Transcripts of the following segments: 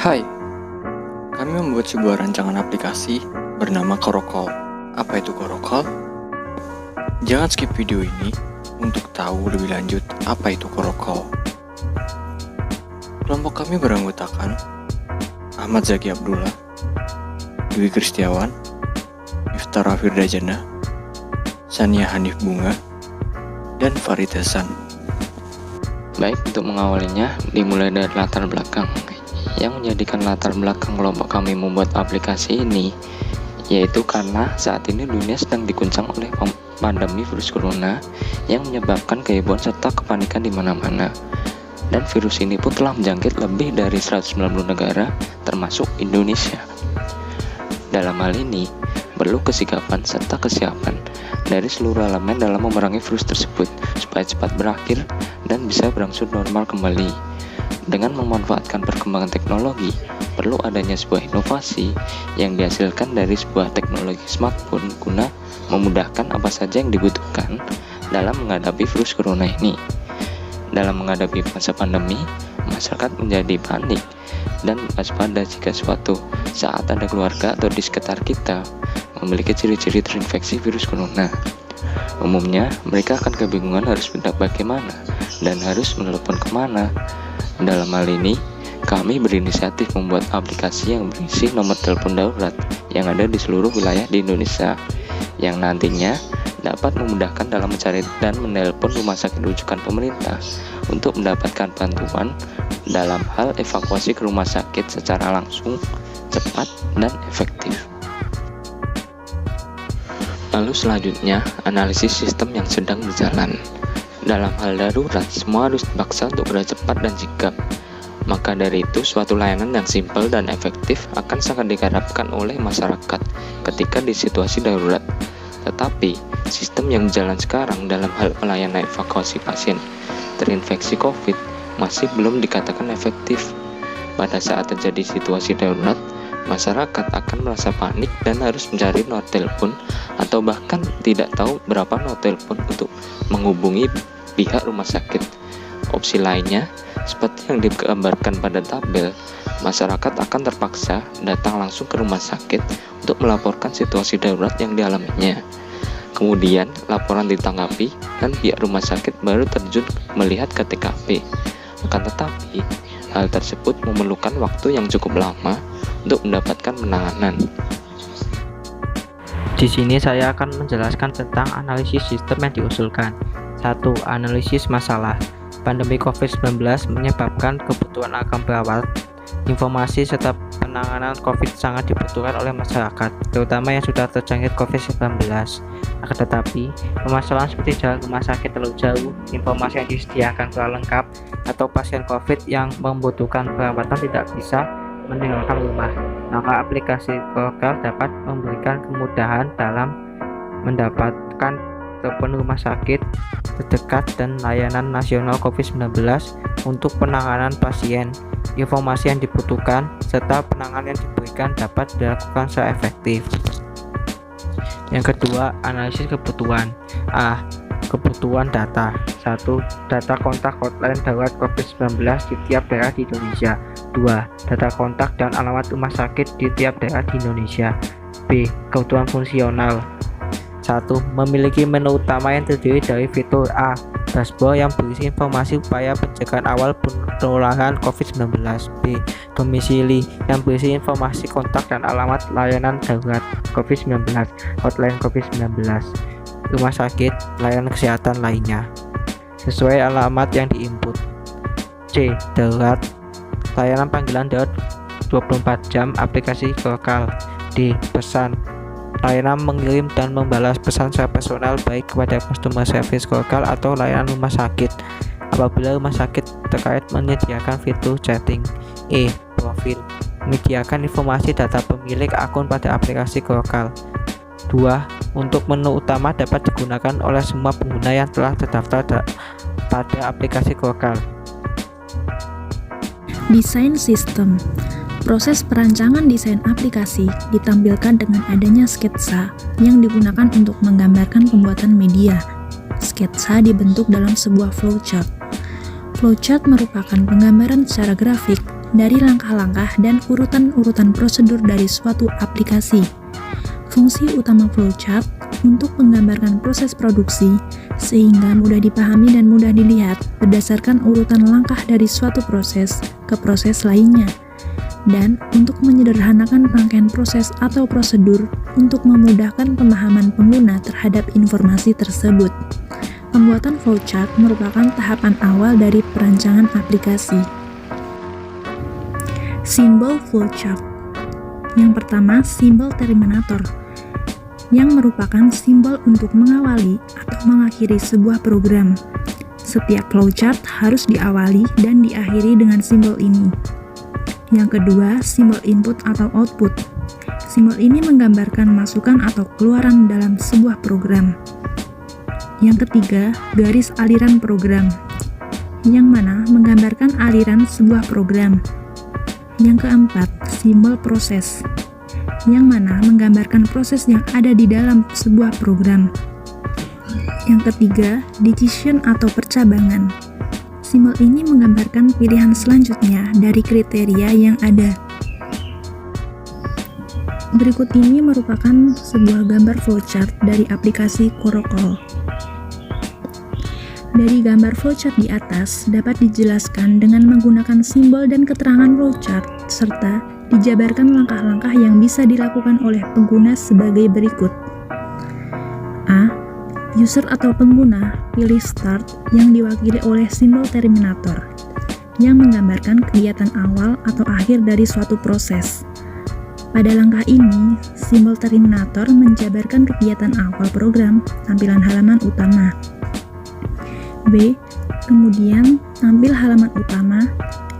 Hai, kami membuat sebuah rancangan aplikasi bernama Korokol. Apa itu Korokol? Jangan skip video ini untuk tahu lebih lanjut apa itu Korokol. Kelompok kami beranggotakan Ahmad Zaki Abdullah, Dwi Kristiawan, Miftara Firdajana, Sania Hanif Bunga, dan Farid Hasan. Baik, untuk mengawalinya dimulai dari latar belakang. Yang menjadikan latar belakang kelompok kami membuat aplikasi ini yaitu karena saat ini dunia sedang diguncang oleh pandemi virus corona yang menyebabkan kehebohan serta kepanikan di mana-mana. Dan virus ini pun telah menjangkit lebih dari 190 negara termasuk Indonesia. Dalam hal ini, perlu kesigapan serta kesiapan dari seluruh elemen dalam memerangi virus tersebut supaya cepat berakhir dan bisa berangsur normal kembali. Dengan memanfaatkan perkembangan teknologi, perlu adanya sebuah inovasi yang dihasilkan dari sebuah teknologi smartphone guna memudahkan apa saja yang dibutuhkan dalam menghadapi virus corona ini. Dalam menghadapi masa pandemi, masyarakat menjadi panik dan waspada jika suatu saat ada keluarga atau di sekitar kita memiliki ciri-ciri terinfeksi virus corona. Umumnya, mereka akan kebingungan harus bagaimana dan harus menelepon kemana. Dalam hal ini, kami berinisiatif membuat aplikasi yang berisi nomor telepon darurat yang ada di seluruh wilayah di Indonesia, yang nantinya dapat memudahkan dalam mencari dan menelpon rumah sakit rujukan pemerintah untuk mendapatkan bantuan dalam hal evakuasi ke rumah sakit secara langsung, cepat, dan efektif. Lalu selanjutnya, analisis sistem yang sedang berjalan. Dalam hal darurat, semua harus dipaksa untuk bekerja cepat dan sigap. Maka dari itu, suatu layanan yang simpel dan efektif akan sangat diharapkan oleh masyarakat ketika di situasi darurat. Tetapi, sistem yang berjalan sekarang dalam hal pelayanan evakuasi pasien terinfeksi COVID masih belum dikatakan efektif. Pada saat terjadi situasi darurat, masyarakat akan merasa panik dan harus mencari nomor telepon atau bahkan tidak tahu berapa nomor telepon untuk menghubungi pihak rumah sakit. Opsi lainnya, seperti yang digambarkan pada tabel, masyarakat akan terpaksa datang langsung ke rumah sakit untuk melaporkan situasi darurat yang dialaminya. Kemudian, laporan ditanggapi dan pihak rumah sakit baru terjun melihat ke TKP. Akan tetapi, hal tersebut memerlukan waktu yang cukup lama untuk mendapatkan penanganan. Di sini saya akan menjelaskan tentang analisis sistem yang diusulkan. 1. Analisis masalah. Pandemi COVID-19 menyebabkan kebutuhan akan perawat, informasi serta penanganan COVID sangat dibutuhkan oleh masyarakat, terutama yang sudah terjangkit COVID-19. Akan tetapi, permasalahan seperti jalan rumah sakit terlalu jauh, informasi yang disediakan kurang lengkap, atau pasien COVID yang membutuhkan perawatan tidak bisa meninggalkan rumah, maka aplikasi Korokal dapat memberikan kemudahan dalam mendapatkan telepon rumah sakit terdekat dan layanan nasional COVID-19 untuk penanganan pasien, informasi yang dibutuhkan, serta penanganan yang diberikan dapat dilakukan secara efektif. Yang kedua, analisis kebutuhan. Kebutuhan data. 1. Data kontak hotline darurat COVID-19 di tiap daerah di Indonesia. 2. Data kontak dan alamat rumah sakit di tiap daerah di Indonesia. B. Kebutuhan fungsional. 1. Memiliki menu utama yang terdiri dari fitur A. Dashboard yang berisi informasi upaya pencegahan awal penularan COVID-19. B. Domisili yang berisi informasi kontak dan alamat layanan darurat COVID-19, hotline COVID-19, rumah sakit, layanan kesehatan lainnya, sesuai alamat yang diinput. C. Darurat, layanan panggilan darurat 24 jam aplikasi Korokal. D. Pesan, layanan mengirim dan membalas pesan secara personal baik kepada customer service Korokal atau layanan rumah sakit apabila rumah sakit terkait menyediakan fitur chatting. E. Profil, menyediakan informasi data pemilik akun pada aplikasi Korokal. 2. Untuk menu utama dapat digunakan oleh semua pengguna yang telah terdaftar pada aplikasi Korokal. Desain sistem. Proses perancangan desain aplikasi ditampilkan dengan adanya sketsa yang digunakan untuk menggambarkan pembuatan media. Sketsa dibentuk dalam sebuah flowchart. Flowchart merupakan penggambaran secara grafik dari langkah-langkah dan urutan-urutan prosedur dari suatu aplikasi. Fungsi utama flowchart untuk menggambarkan proses produksi sehingga mudah dipahami dan mudah dilihat berdasarkan urutan langkah dari suatu proses ke proses lainnya, dan untuk menyederhanakan rangkaian proses atau prosedur untuk memudahkan pemahaman pengguna terhadap informasi tersebut. Pembuatan flowchart merupakan tahapan awal dari perancangan aplikasi. Simbol flowchart. Yang pertama, simbol terminator, yang merupakan simbol untuk mengawali atau mengakhiri sebuah program. Setiap flowchart harus diawali dan diakhiri dengan simbol ini. Yang kedua, simbol input atau output. Simbol ini menggambarkan masukan atau keluaran dalam sebuah program. Yang ketiga, garis aliran program, yang mana menggambarkan aliran sebuah program. Yang keempat, simbol proses, yang mana menggambarkan proses yang ada di dalam sebuah program. Yang ketiga, decision atau percabangan. Simbol ini menggambarkan pilihan selanjutnya dari kriteria yang ada. Berikut ini merupakan sebuah gambar flowchart dari aplikasi Corocol. Dari gambar flowchart di atas dapat dijelaskan dengan menggunakan simbol dan keterangan flowchart serta dijabarkan langkah-langkah yang bisa dilakukan oleh pengguna sebagai berikut. A. User atau pengguna pilih start yang diwakili oleh simbol terminator yang menggambarkan kegiatan awal atau akhir dari suatu proses. Pada langkah ini, simbol terminator menjabarkan kegiatan awal program, tampilan halaman utama. B. Kemudian tampil halaman utama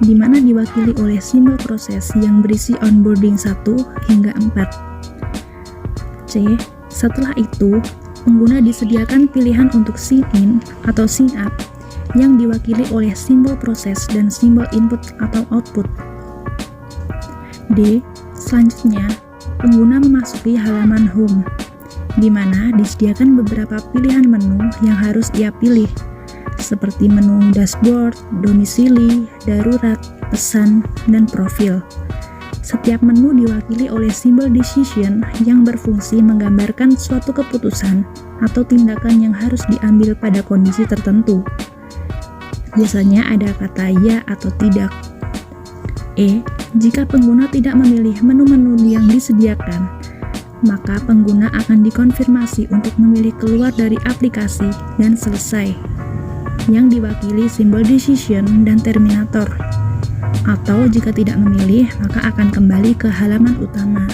di mana diwakili oleh simbol proses yang berisi onboarding 1 hingga 4. C. Setelah itu, pengguna disediakan pilihan untuk sign in atau sign up yang diwakili oleh simbol proses dan simbol input atau output. D. Selanjutnya, pengguna memasuki halaman home di mana disediakan beberapa pilihan menu yang harus ia pilih, seperti menu dashboard, domisili, darurat, pesan, dan profil. Setiap menu diwakili oleh simbol decision yang berfungsi menggambarkan suatu keputusan atau tindakan yang harus diambil pada kondisi tertentu. Biasanya ada kata ya atau tidak. E. Jika pengguna tidak memilih menu-menu yang disediakan, maka pengguna akan dikonfirmasi untuk memilih keluar dari aplikasi dan selesai, yang diwakili simbol decision dan terminator. Atau jika tidak memilih, maka akan kembali ke halaman utama.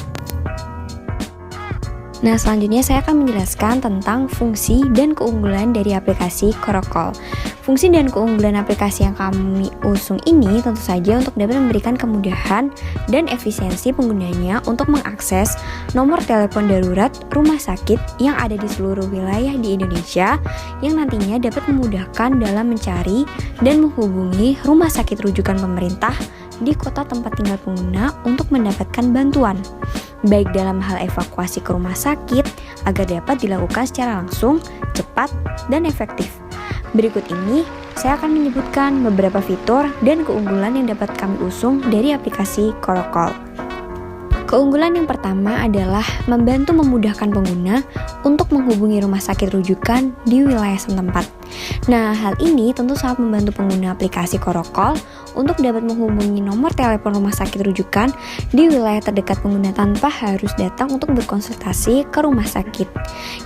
Nah, selanjutnya saya akan menjelaskan tentang fungsi dan keunggulan dari aplikasi Corocol. Fungsi dan keunggulan aplikasi yang kami usung ini tentu saja untuk dapat memberikan kemudahan dan efisiensi penggunanya untuk mengakses nomor telepon darurat rumah sakit yang ada di seluruh wilayah di Indonesia, yang nantinya dapat memudahkan dalam mencari dan menghubungi rumah sakit rujukan pemerintah di kota tempat tinggal pengguna untuk mendapatkan bantuan, baik dalam hal evakuasi ke rumah sakit agar dapat dilakukan secara langsung, cepat, dan efektif. Berikut ini saya akan menyebutkan beberapa fitur dan keunggulan yang dapat kami usung dari aplikasi Corocol. Keunggulan yang pertama adalah membantu memudahkan pengguna untuk menghubungi rumah sakit rujukan di wilayah setempat. Nah, hal ini tentu sangat membantu pengguna aplikasi Corocol untuk dapat menghubungi nomor telepon rumah sakit rujukan di wilayah terdekat pengguna tanpa harus datang untuk berkonsultasi ke rumah sakit.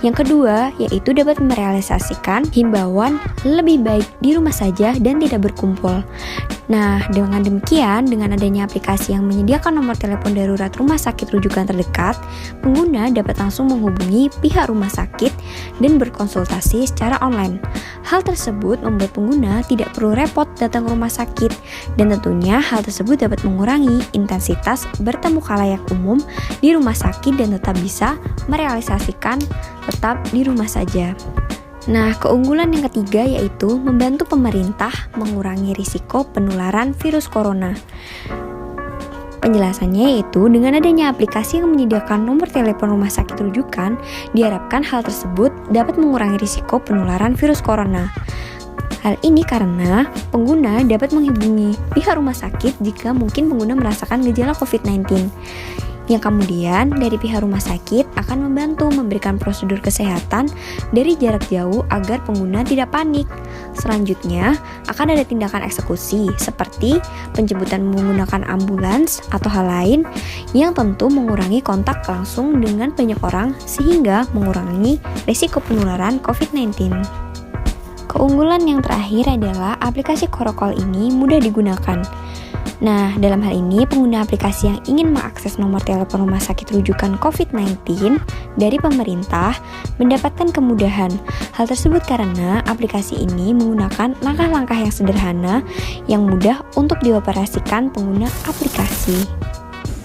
Yang kedua, yaitu dapat merealisasikan himbauan lebih baik di rumah saja dan tidak berkumpul. Nah, dengan demikian, dengan adanya aplikasi yang menyediakan nomor telepon darurat rumah sakit rujukan terdekat, pengguna dapat langsung menghubungi pihak rumah sakit dan berkonsultasi secara online. Hal tersebut membuat pengguna tidak perlu repot datang ke rumah sakit, dan tentunya hal tersebut dapat mengurangi intensitas bertemu khalayak umum di rumah sakit dan tetap bisa merealisasikan tetap di rumah saja. Nah, keunggulan yang ketiga yaitu membantu pemerintah mengurangi risiko penularan virus corona. Penjelasannya yaitu dengan adanya aplikasi yang menyediakan nomor telepon rumah sakit rujukan, diharapkan hal tersebut dapat mengurangi risiko penularan virus corona. Hal ini karena pengguna dapat menghubungi pihak rumah sakit jika mungkin pengguna merasakan gejala COVID-19. Yang kemudian dari pihak rumah sakit akan membantu memberikan prosedur kesehatan dari jarak jauh agar pengguna tidak panik. Selanjutnya akan ada tindakan eksekusi seperti penjemputan menggunakan ambulans atau hal lain yang tentu mengurangi kontak langsung dengan banyak orang sehingga mengurangi risiko penularan COVID-19. Keunggulan yang terakhir adalah aplikasi Korokol ini mudah digunakan. Nah, dalam hal ini pengguna aplikasi yang ingin mengakses nomor telepon rumah sakit rujukan COVID-19 dari pemerintah mendapatkan kemudahan. Hal tersebut karena aplikasi ini menggunakan langkah-langkah yang sederhana yang mudah untuk dioperasikan pengguna aplikasi.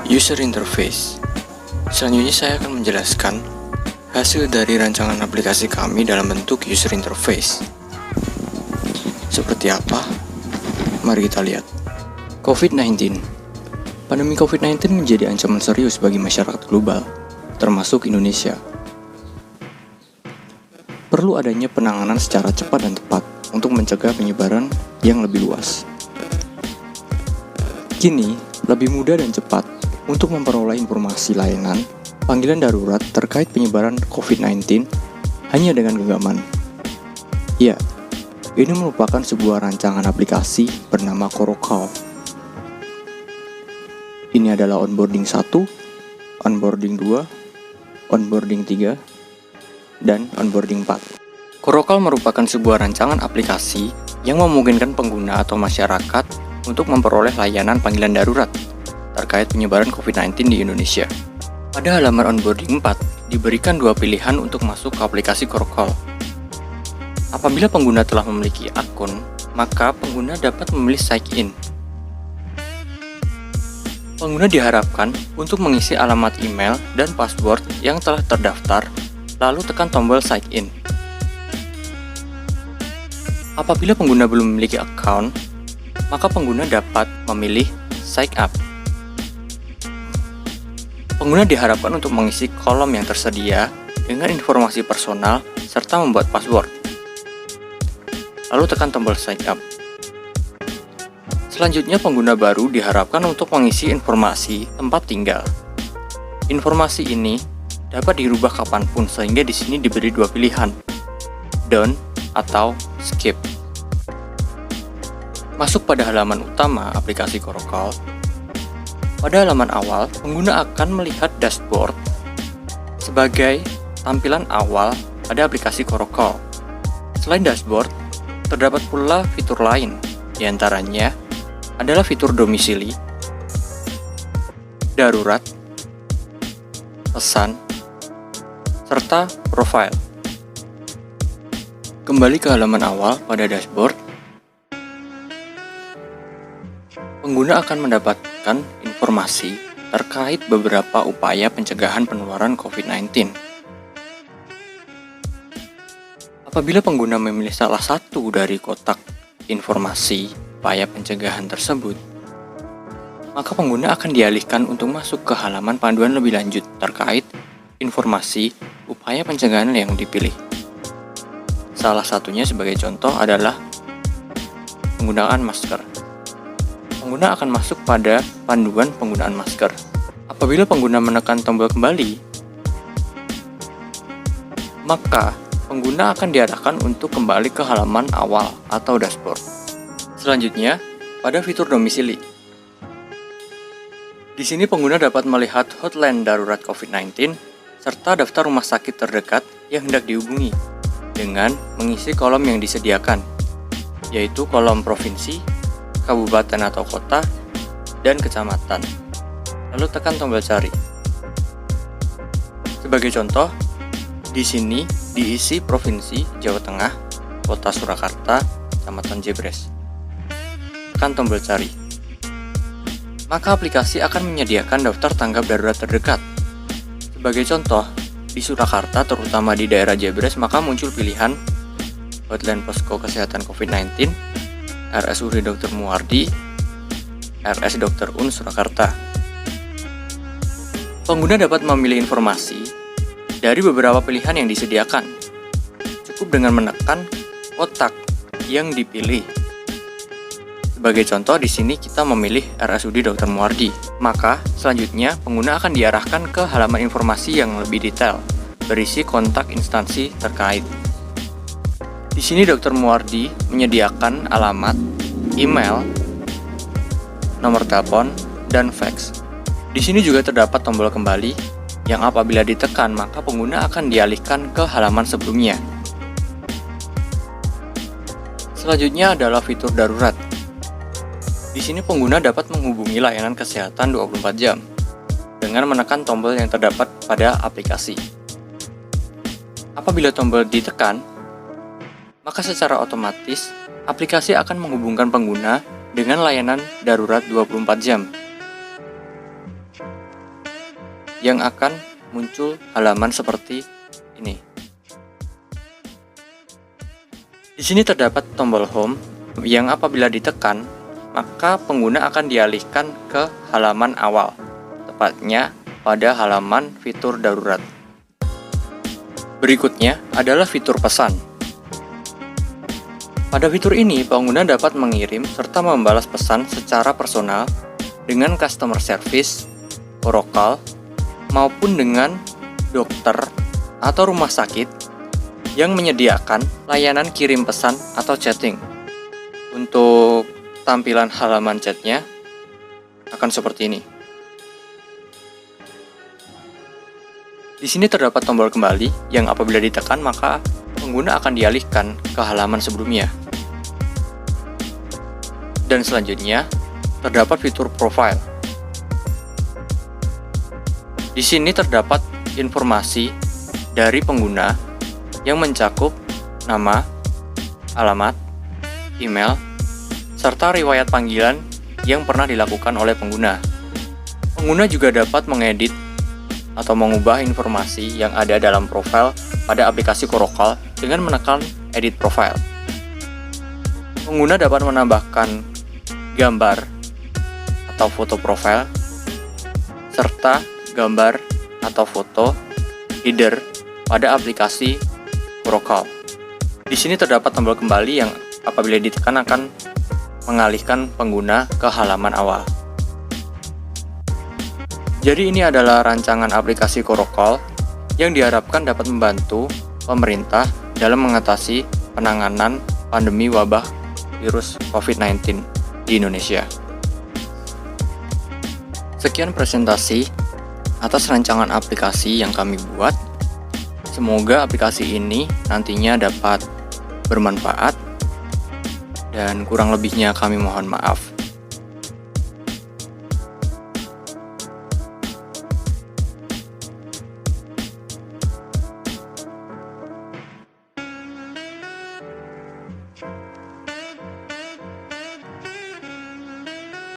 User interface. Selanjutnya saya akan menjelaskan hasil dari rancangan aplikasi kami dalam bentuk user interface. Seperti apa? Mari kita lihat. COVID-19. Pandemi COVID-19 menjadi ancaman serius bagi masyarakat global, termasuk Indonesia. Perlu adanya penanganan secara cepat dan tepat untuk mencegah penyebaran yang lebih luas. Kini, lebih mudah dan cepat untuk memperoleh informasi layanan panggilan darurat terkait penyebaran COVID-19 hanya dengan genggaman. Ya, ini merupakan sebuah rancangan aplikasi bernama Korokol. Ini adalah onboarding 1, onboarding 2, onboarding 3, dan onboarding 4. Korokol merupakan sebuah rancangan aplikasi yang memungkinkan pengguna atau masyarakat untuk memperoleh layanan panggilan darurat terkait penyebaran COVID-19 di Indonesia. Pada halaman onboarding 4, diberikan dua pilihan untuk masuk ke aplikasi Korokol. Apabila pengguna telah memiliki akun, maka pengguna dapat memilih sign in. Pengguna diharapkan untuk mengisi alamat email dan password yang telah terdaftar, lalu tekan tombol sign in. Apabila pengguna belum memiliki account, maka pengguna dapat memilih sign up. Pengguna diharapkan untuk mengisi kolom yang tersedia dengan informasi personal serta membuat password. Lalu tekan tombol sign up. Selanjutnya pengguna baru diharapkan untuk mengisi informasi tempat tinggal. Informasi ini dapat dirubah kapanpun sehingga di sini diberi dua pilihan, done atau skip. Masuk pada halaman utama aplikasi Korokol. Pada halaman awal, pengguna akan melihat dashboard sebagai tampilan awal pada aplikasi Korokol. Selain dashboard, terdapat pula fitur lain, diantaranya adalah fitur domisili, darurat, pesan, serta profile. Kembali ke halaman awal pada dashboard, pengguna akan mendapatkan informasi terkait beberapa upaya pencegahan penularan COVID-19. Apabila pengguna memilih salah satu dari kotak informasi upaya pencegahan tersebut, maka pengguna akan dialihkan untuk masuk ke halaman panduan lebih lanjut terkait informasi upaya pencegahan yang dipilih. Salah satunya sebagai contoh adalah penggunaan masker. Pengguna akan masuk pada panduan penggunaan masker. Apabila pengguna menekan tombol kembali, maka pengguna akan diarahkan untuk kembali ke halaman awal atau dashboard. Selanjutnya, pada fitur domisili. Di sini pengguna dapat melihat hotline darurat COVID-19 serta daftar rumah sakit terdekat yang hendak dihubungi dengan mengisi kolom yang disediakan, yaitu kolom provinsi, kabupaten atau kota, dan kecamatan. Lalu tekan tombol cari. Sebagai contoh, di sini diisi provinsi Jawa Tengah, kota Surakarta, kecamatan Jebres. Tekan tombol cari. Maka aplikasi akan menyediakan daftar tanggap darurat terdekat. Sebagai contoh, di Surakarta terutama di daerah Jebres maka muncul pilihan Hotline Posko Kesehatan COVID-19, RSUD Dr. Muwardi, RS Dr. Un Surakarta. Pengguna dapat memilih informasi dari beberapa pilihan yang disediakan. Cukup dengan menekan kotak yang dipilih. Sebagai contoh, di sini kita memilih RSUD Dr. Muardi. Maka, selanjutnya pengguna akan diarahkan ke halaman informasi yang lebih detail, berisi kontak instansi terkait. Di sini Dr. Muardi menyediakan alamat, email, nomor telepon, dan fax. Di sini juga terdapat tombol kembali yang apabila ditekan maka pengguna akan dialihkan ke halaman sebelumnya. Selanjutnya adalah fitur darurat. Di sini pengguna dapat menghubungi layanan kesehatan 24 jam dengan menekan tombol yang terdapat pada aplikasi. Apabila tombol ditekan, maka secara otomatis aplikasi akan menghubungkan pengguna dengan layanan darurat 24 jam yang akan muncul halaman seperti ini. Di sini terdapat tombol home yang apabila ditekan, maka pengguna akan dialihkan ke halaman awal, tepatnya pada halaman fitur darurat. Berikutnya adalah fitur pesan. Pada fitur ini, pengguna dapat mengirim serta membalas pesan secara personal dengan customer service, Oracle, maupun dengan dokter atau rumah sakit yang menyediakan layanan kirim pesan atau chatting. Untuk tampilan halaman chatnya akan seperti ini. Di sini terdapat tombol kembali yang apabila ditekan maka pengguna akan dialihkan ke halaman sebelumnya. Dan selanjutnya terdapat fitur profile. Di sini terdapat informasi dari pengguna yang mencakup nama, alamat, email, serta riwayat panggilan yang pernah dilakukan oleh pengguna. Pengguna juga dapat mengedit atau mengubah informasi yang ada dalam profil pada aplikasi Korokal dengan menekan edit profile. Pengguna dapat menambahkan gambar atau foto profil, serta gambar atau foto header pada aplikasi Korokal. Di sini terdapat tombol kembali yang apabila ditekan akan mengalihkan pengguna ke halaman awal. Jadi ini adalah rancangan aplikasi Korokal yang diharapkan dapat membantu pemerintah dalam mengatasi penanganan pandemi wabah virus COVID-19 di Indonesia. Sekian presentasi atas rancangan aplikasi yang kami buat. Semoga aplikasi ini nantinya dapat bermanfaat dan kurang lebihnya kami mohon maaf.